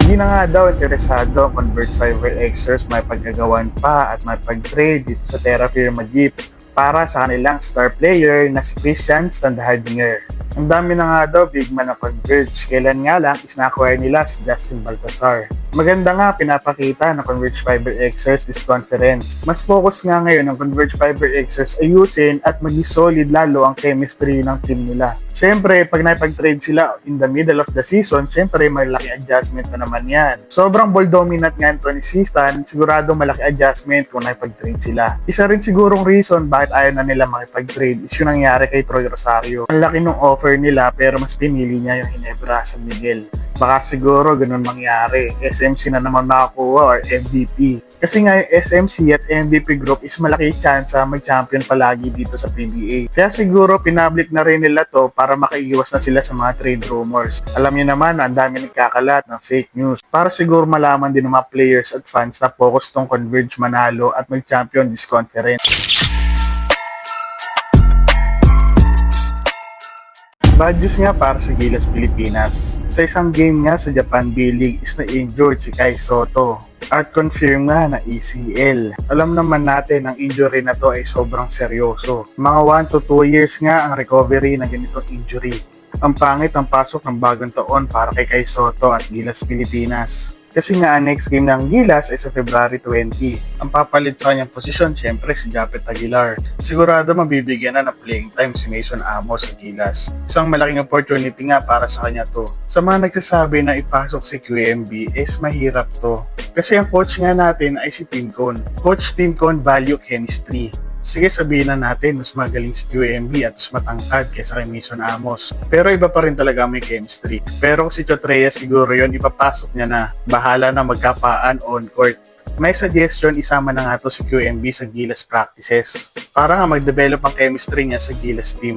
Hindi na nga daw interesado ang Convert Fiber Xers may paggagawan pa at may pag-trade dito sa Terra Firma Jeep para sa kanilang star player na si Christian Standhardinger. Ang dami na nga daw big man na Converge. Kailan nga lang is na-acquire nila si Justin Baltasar. Maganda nga pinapakita ng Converge Fiber Xers this conference. Mas focus nga ngayon ng Converge Fiber Xers ayusin at maging solid lalo ang chemistry ng team nila. Siyempre, pag naipag-trade sila in the middle of the season, siyempre malaki adjustment na naman yan. Sobrang ball dominant nga ito ni Sistan, sigurado malaki adjustment kung naipag-trade sila. Isa rin sigurong reason bakit ayaw na nila makipag-trade is yung nangyari kay Troy Rosario. Ang laki ng offer nila pero mas pinili niya yung Ginebra San Miguel. Baka siguro ganun mangyari. SMC na naman makakuha or MVP. Kasi nga yung SMC at MVP group is malaki chance mag-champion palagi dito sa PBA. Kaya siguro pinablik na rin nila to para makaiwas na sila sa mga trade rumors. Alam niyo naman na ang dami nagkakalat ng fake news. Para siguro malaman din ng mga players at fans na focus tong Converge manalo at mag-champion this conference. Bad news nga para sa Gilas Pilipinas. Sa isang game nga sa Japan B-League is na-injured si Kai Soto at confirm nga na ACL. Alam naman natin ang injury na to ay sobrang seryoso. Mga 1 to 2 years nga ang recovery ng ganitong injury. Ang pangit ang pasok ng bagong taon para kay Kai Soto at Gilas Pilipinas. Kasi nga ang next game ng Gilas ay sa February 20. Ang papalit sa kanyang posisyon siyempre si Japet Aguilar. Sigurado mabibigyan na ng playing time si Mason Amos sa Gilas. Isang malaking opportunity nga para sa kanya to. Sa mga nagsasabi na ipasok si QMB is mahirap to. Kasi ang coach nga natin ay si Tim Con. Coach Tim Con value chemistry. Sige, sabihin na natin, mas magaling si QMB at mas matangkad kaysa kay Mason Amos. Pero iba pa rin talaga may chemistry. Pero si Chotreya siguro yun, ipapasok niya na. Bahala na magkapaan on court. May suggestion, isama na nga to si QMB sa Gilas practices. Para nga mag-develop ang chemistry niya sa Gilas team.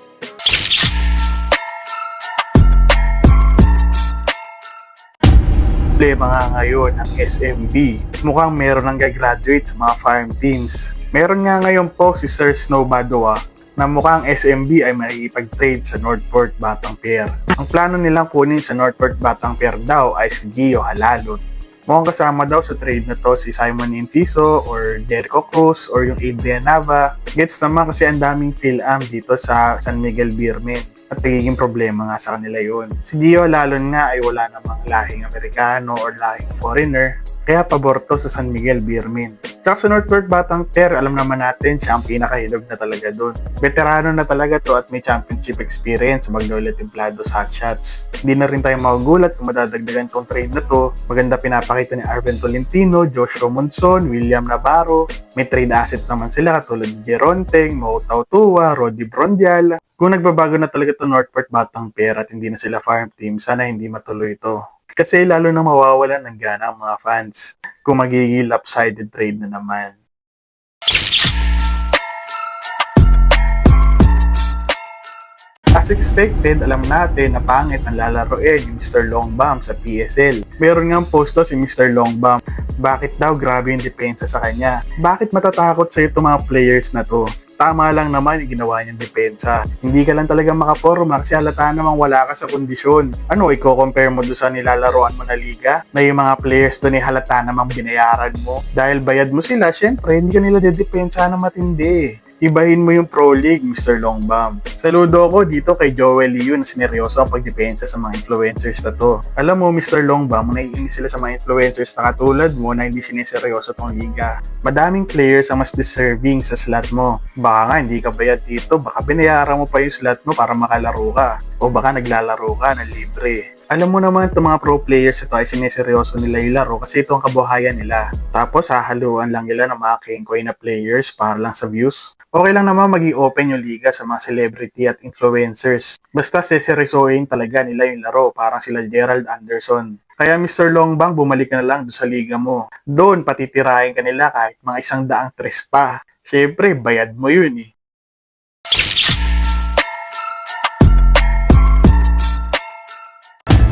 Problema nga ngayon ang SMB. Mukhang meron nang gagraduate sa mga farm teams. Meron nga ngayon po si Sir Snow Badoa na mukhang SMB ay makikipag-trade sa Northport Batanguer. Ang plano nilang kunin sa Northport Batanguer daw ay si Gio Halalot. Mukhang kasama daw sa trade na to si Simon Enciso or Jericho Cruz or yung Adrian Nava. Gets naman kasi ang daming PhilAm dito sa San Miguel Beermen. At nagiging problema nga sa kanila yun. Si Gio Halalon nga ay wala namang lahing Amerikano or lahing foreigner. Kaya pabor to sa San Miguel Beermen. Tsaka sa Northport Batanguer, alam naman natin siya ang pinakahilog na talaga doon. Veterano na talaga to at may championship experience sa Magnolia Templados Hotshots. Hindi na rin tayo magugulat kung madadagdagan tong trade na to. Maganda pinapakita ni Arven Tolentino, Joshua Monson, William Navarro. May trade asset naman sila katulad ni Geronteng, Mo Tautua, Roddy Brondial. Kung nagbabago na talaga to Northport Batanguer at hindi na sila farm team, sana hindi matuloy ito. Kasi lalo na mawawalan ng gana ang mga fans kung magiging lopsided trade na naman. As expected, alam natin na pangit ang lalaroin yung Mr. Longbam sa PSL. Meron nga posto si Mr. Longbam. Bakit daw grabe yung depensa sa kanya? Bakit matatakot sa itong mga players na to? Tama lang naman yung ginawa niyang depensa. Hindi ka lang talaga makaporma kasi halata namang wala ka sa kondisyon. Ano, i-compare mo doon sa nilalaroan mo na liga? Na yung mga players doon ay halata namang binayaran mo. Dahil bayad mo sila, syempre, hindi ka nila dedepensa na matindi. Ibahin mo yung Pro League, Mr. Longbam. Saludo ako dito kay Joel Liu na sineryoso ang pagdepensa sa mga influencers na to. Alam mo, Mr. Longbam, naiinis sila sa mga influencers na katulad mo na hindi siniseryoso tong liga. Madaming players ang mas deserving sa slot mo. Baka nga hindi ka bayad dito, baka binayaran mo pa yung slot mo para makalaro ka. O baka naglalaro ka na libre. Alam mo naman itong mga pro players ito ay siniseryoso nila yung laro kasi ito ang kabuhayan nila. Tapos hahaluan lang nila ng mga kengkoy na players para lang sa views. Okay lang naman maging open yung liga sa mga celebrity at influencers. Basta seseryosoin talaga nila yung laro parang sila Gerald Anderson. Kaya Mr. Longbang, bumalik ka na lang doon sa liga mo. Doon patitirahin ka nila kahit mga 100 tres pa. Siyempre, bayad mo yun eh.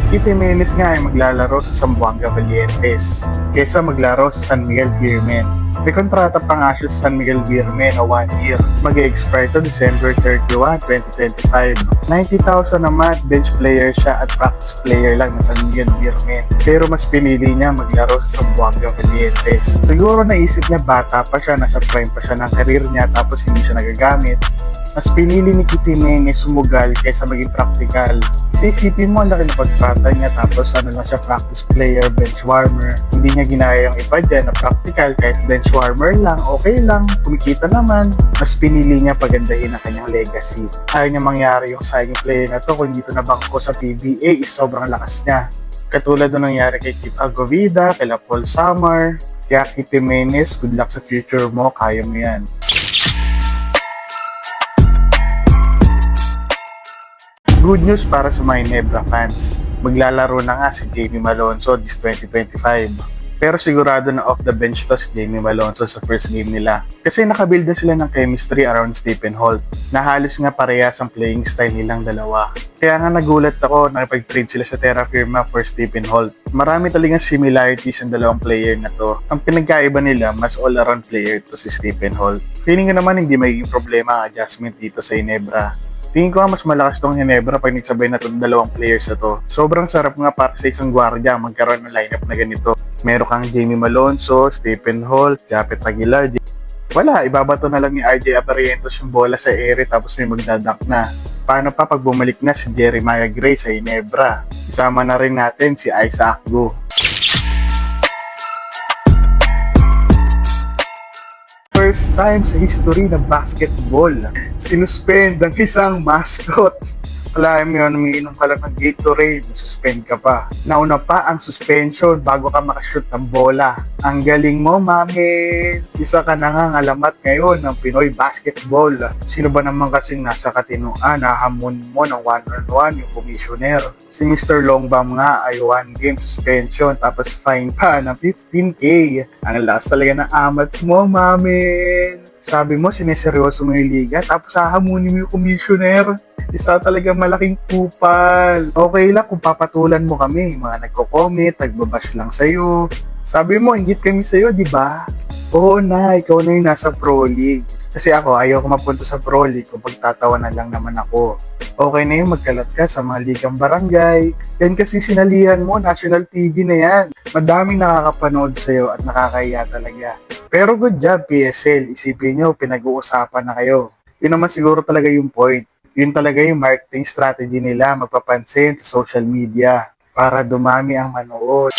Kitty Menes nga ay maglalaro sa Zamboanga Valientes kesa maglaro sa San Miguel Beermen. May kontrata pa nga siya sa San Miguel Beermen na 1 year. Mag-expire to December 31, 2025. 90,000 naman, bench player siya at practice player lang ng San Miguel Beermen. Pero mas pinili niya maglaro sa Zamboanga Valientes. Siguro naisip niya bata pa siya, nasa prime pa siya ng career niya tapos hindi siya nagagamit. Mas pinili ni Kitty Menes sumugal kaysa maging practical. Isipin mo, ang laki ng pagtrata niya tapos ano lang siya, practice player, bench warmer. Hindi niya ginaya yung iba dyan na practical, kahit bench warmer lang, okay lang, kumikita naman. Mas pinili niya pagandahin ang kanyang legacy. Ayaw niya mangyari yung sayang player na to kung dito na bangko sa PBA is sobrang lakas niya. Katulad ng nangyari kay Kit Agovida, kay Paul Samar. Kaya Kitty Menes, good luck sa future mo, kaya mo yan. Good news para sa mga Ginebra fans. Maglalaro na nga si Jamie Malonzo this 2025. Pero sigurado na off the bench to si Jamie Malonzo sa first game nila. Kasi nakabuild na sila ng chemistry around Stephen Holt na halos nga parehas ang playing style nilang dalawa. Kaya nga nagulat ako nakipag-trade sila sa Terra Firma for Stephen Holt. Marami talagang similarities ang dalawang player na to. Ang pinagkaiba nila, mas all-around player to si Stephen Holt. Feeling ko naman hindi magiging problema ang adjustment dito sa Ginebra. Tingin ko mas malakas tong Ginebra pag nagsabay na itong dalawang players na to. Sobrang sarap nga para sa isang gwardiya magkaroon ng lineup na ganito. Meron kang Jamie Malonzo, Stephen Holt, Japet Aguilar. Wala, ibabato na lang ni RJ Aparientos yung bola sa ere tapos may magdadak na. Paano pa pag bumalik na si Jeremiah Gray sa Ginebra? Isama na rin natin si Isaac Gu. First time sa history ng basketball, sinuspend ang isang mascot. Wala mo yun, umiinom ka lang ng Gatorade, suspend ka pa. Nauna pa ang suspension bago ka makashoot ng bola. Ang galing mo, mami! Isa ka na nga alamat ngayon ng Pinoy basketball. Sino ba naman kasing nasa katinuan, nahamon mo ng 1-on-1 yung commissioner? Si Mr. Longbam nga ay 1 game suspension tapos fine pa ng 15K. Ang lakas talaga ng amats mo, mami! Sabi mo, sineseryoso mo yung liga, tapos hahamunin mo yung commissioner. Isa talaga malaking kupal. Okay lang kung papatulan mo kami, mga nagko-comment, nagbabash lang sa'yo. Sabi mo, inggit kami sa'yo, di ba? Oo na, ikaw na yung nasa Pro League. Kasi ako, ayaw ko mapunta sa Pro League kung pagtatawanan lang naman ako. Okay na yung magkalat ka sa mga ligang barangay. Yan kasi sinalihan mo, national TV na yan. Madaming nakakapanood sa'yo at nakakahiya talaga. Pero good job, PSL. Isipin nyo, pinag-uusapan na kayo. Yun naman siguro talaga yung point. Yun talaga yung marketing strategy nila, magpapansin sa social media para dumami ang manood.